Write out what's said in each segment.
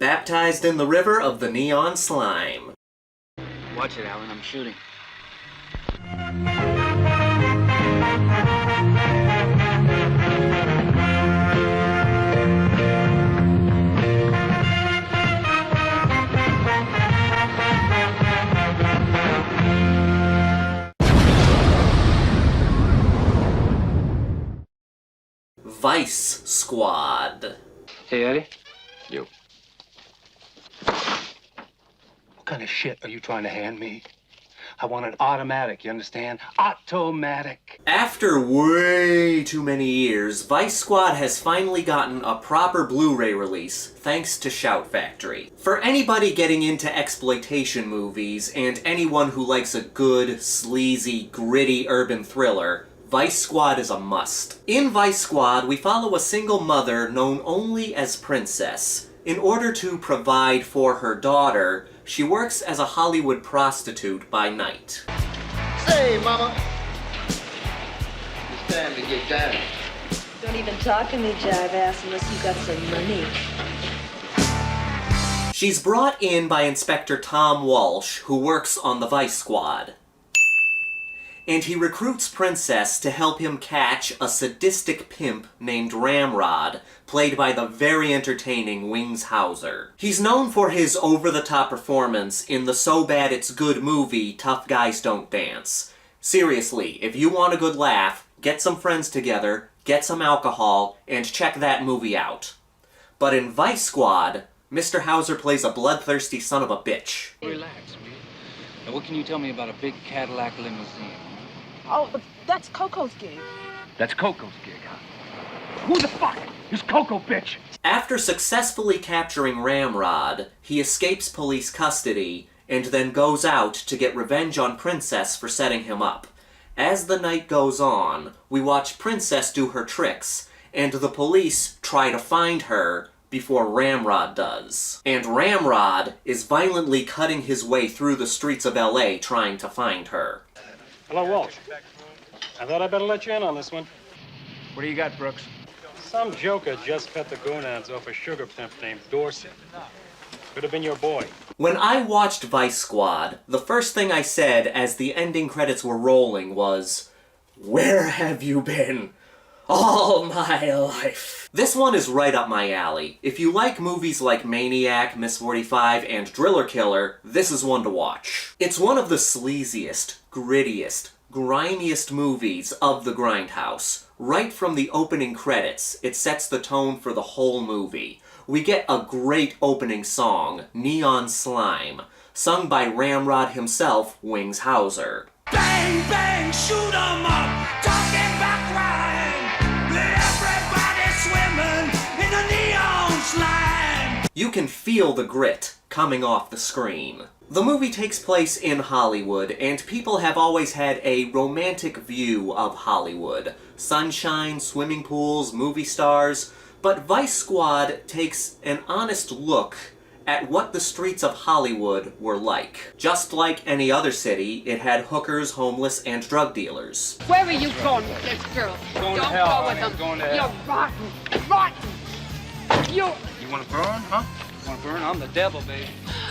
baptized in the river of the neon slime. Watch it, Alan, I'm shooting. Vice Squad. Hey, Eddie. You. What kind of shit are you trying to hand me? I want an automatic, you understand? Automatic. After way too many years, Vice Squad has finally gotten a proper Blu-ray release, thanks to Shout Factory. For anybody getting into exploitation movies, and anyone who likes a good, sleazy, gritty urban thriller, Vice Squad is a must. In Vice Squad, we follow a single mother known only as Princess. In order to provide for her daughter, she works as a Hollywood prostitute by night. Say, Mama. It's time to get down. Don't even talk to me, jive-ass, unless you got some money. She's brought in by Inspector Tom Walsh, who works on the Vice Squad. And he recruits Princess to help him catch a sadistic pimp named Ramrod, played by the very entertaining Wings Hauser. He's known for his over-the-top performance in the So Bad It's Good movie Tough Guys Don't Dance. Seriously, if you want a good laugh, get some friends together, get some alcohol, and check that movie out. But in Vice Squad, Mr. Hauser plays a bloodthirsty son of a bitch. Relax, man. Now, what can you tell me about a big Cadillac limousine? Oh, but that's Coco's gig. That's Coco's gig, huh? Who the fuck is Coco, bitch? After successfully capturing Ramrod, he escapes police custody and then goes out to get revenge on Princess for setting him up. As the night goes on, we watch Princess do her tricks, and the police try to find her before Ramrod does. And Ramrod is violently cutting his way through the streets of LA trying to find her. Hello, Walsh. I thought I'd better let you in on this one. What do you got, Brooks? Some joker just cut the gonads off a sugar pimp named Dorsey. Could have been your boy. When I watched Vice Squad, the first thing I said as the ending credits were rolling was, "Where have you been all my life?" This one is right up my alley. If you like movies like Maniac, Miss 45, and Driller Killer, this is one to watch. It's one of the sleaziest, grittiest, grimiest movies of the Grindhouse. Right from the opening credits, it sets the tone for the whole movie. We get a great opening song, Neon Slime, sung by Ramrod himself, Wings Hauser. Bang, bang, shoot 'em up, talking about crime. Everybody swimming in the neon slime. You can feel the grit coming off the screen. The movie takes place in Hollywood, and people have always had a romantic view of Hollywood. Sunshine, swimming pools, movie stars. But Vice Squad takes an honest look at what the streets of Hollywood were like. Just like any other city, it had hookers, homeless, and drug dealers. Where are you going with this girl? Going to Don't hell, go with honey. them. Going to hell. You're rotten. Rotten. You want to burn, huh? Want to burn? I'm the devil, baby.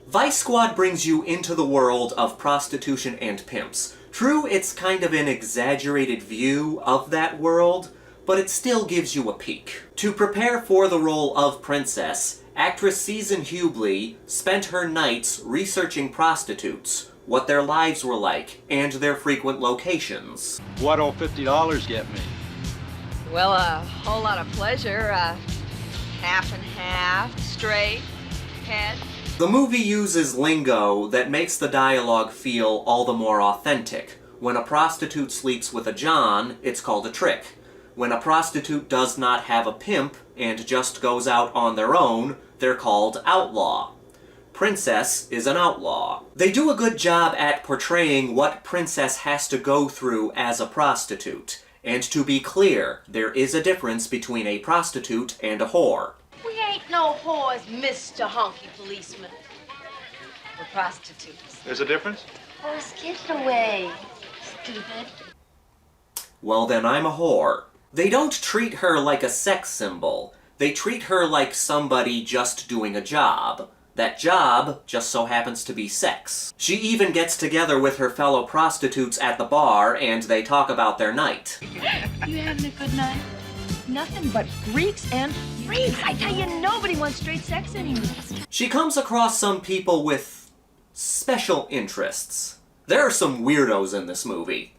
Vice Squad brings you into the world of prostitution and pimps. True, it's kind of an exaggerated view of that world, but it still gives you a peek. To prepare for the role of Princess, actress Susan Hubley spent her nights researching prostitutes, what their lives were like, and their frequent locations. What'll $50 get me? Well, a whole lot of pleasure. Half and half, straight, head. The movie uses lingo that makes the dialogue feel all the more authentic. When a prostitute sleeps with a John, it's called a trick. When a prostitute does not have a pimp and just goes out on their own, they're called outlaw. Princess is an outlaw. They do a good job at portraying what Princess has to go through as a prostitute. And to be clear, there is a difference between a prostitute and a whore. We ain't no whores, Mr. Honky Policeman. We're prostitutes. There's a difference? Oh, get it away, stupid. Well then I'm a whore. They don't treat her like a sex symbol. They treat her like somebody just doing a job. That job just so happens to be sex. She even gets together with her fellow prostitutes at the bar and they talk about their night. You having a good night? Nothing but freaks and freaks. I tell you, nobody wants straight sex anymore. She comes across some people with special interests. There are some weirdos in this movie.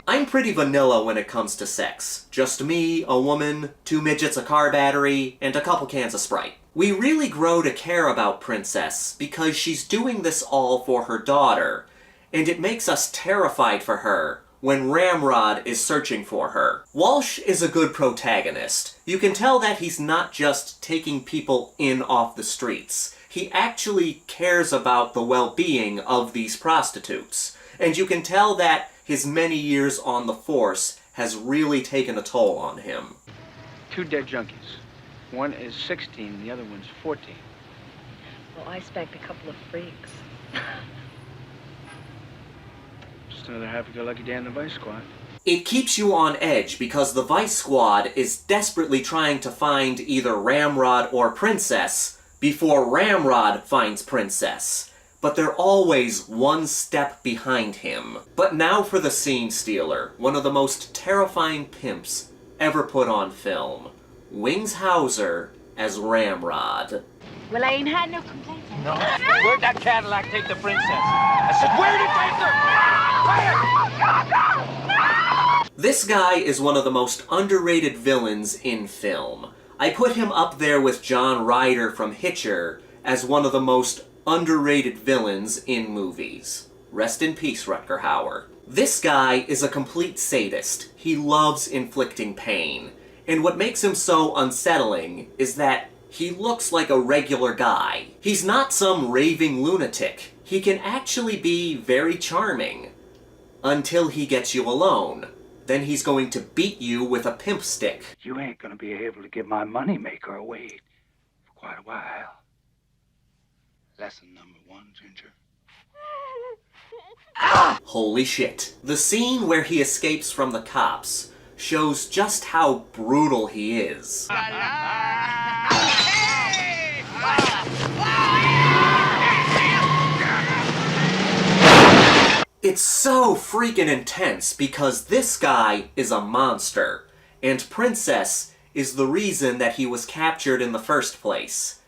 I'm pretty vanilla when it comes to sex. Just me, a woman, 2 midgets, a car battery, and a couple cans of Sprite. We really grow to care about Princess because she's doing this all for her daughter, and it makes us terrified for her when Ramrod is searching for her. Walsh is a good protagonist. You can tell that he's not just taking people in off the streets. He actually cares about the well-being of these prostitutes. And you can tell that his many years on the force has really taken a toll on him. 2 dead junkies. One is 16, the other one's 14. Well, I spanked a couple of freaks. Just another happy-go-lucky day in the Vice Squad. It keeps you on edge because the Vice Squad is desperately trying to find either Ramrod or Princess before Ramrod finds Princess. But they're always one step behind him. But now for the scene stealer, one of the most terrifying pimps ever put on film. Wings Hauser as Ramrod. Well, I ain't had no complaints. No. Where'd that Cadillac take the princess? I said, where'd it take her? This guy is one of the most underrated villains in film. I put him up there with John Ryder from Hitcher as one of the most underrated villains in movies. Rest in peace, Rutger Hauer. This guy is a complete sadist. He loves inflicting pain. And what makes him so unsettling is that he looks like a regular guy. He's not some raving lunatic. He can actually be very charming. Until he gets you alone. Then he's going to beat you with a pimp stick. You ain't gonna be able to give my moneymaker away for quite a while. Lesson number 1, Ginger. Holy shit. The scene where he escapes from the cops shows just how brutal he is. It's so freaking intense because this guy is a monster, and Princess is the reason that he was captured in the first place.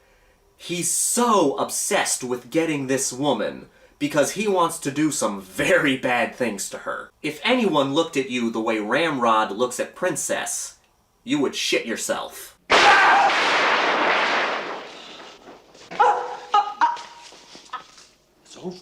He's so obsessed with getting this woman because he wants to do some very bad things to her. If anyone looked at you the way Ramrod looks at Princess, you would shit yourself. It's over.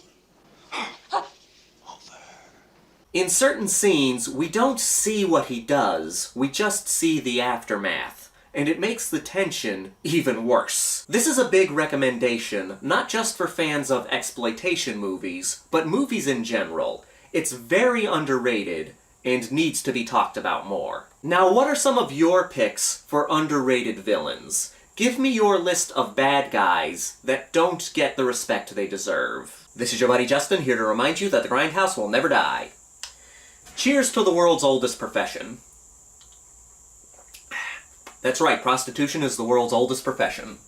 In certain scenes, we don't see what he does, we just see the aftermath, and it makes the tension even worse. This is a big recommendation, not just for fans of exploitation movies, but movies in general. It's very underrated, and needs to be talked about more. Now, what are some of your picks for underrated villains? Give me your list of bad guys that don't get the respect they deserve. This is your buddy Justin, here to remind you that the Grindhouse will never die. Cheers to the world's oldest profession. That's right, prostitution is the world's oldest profession.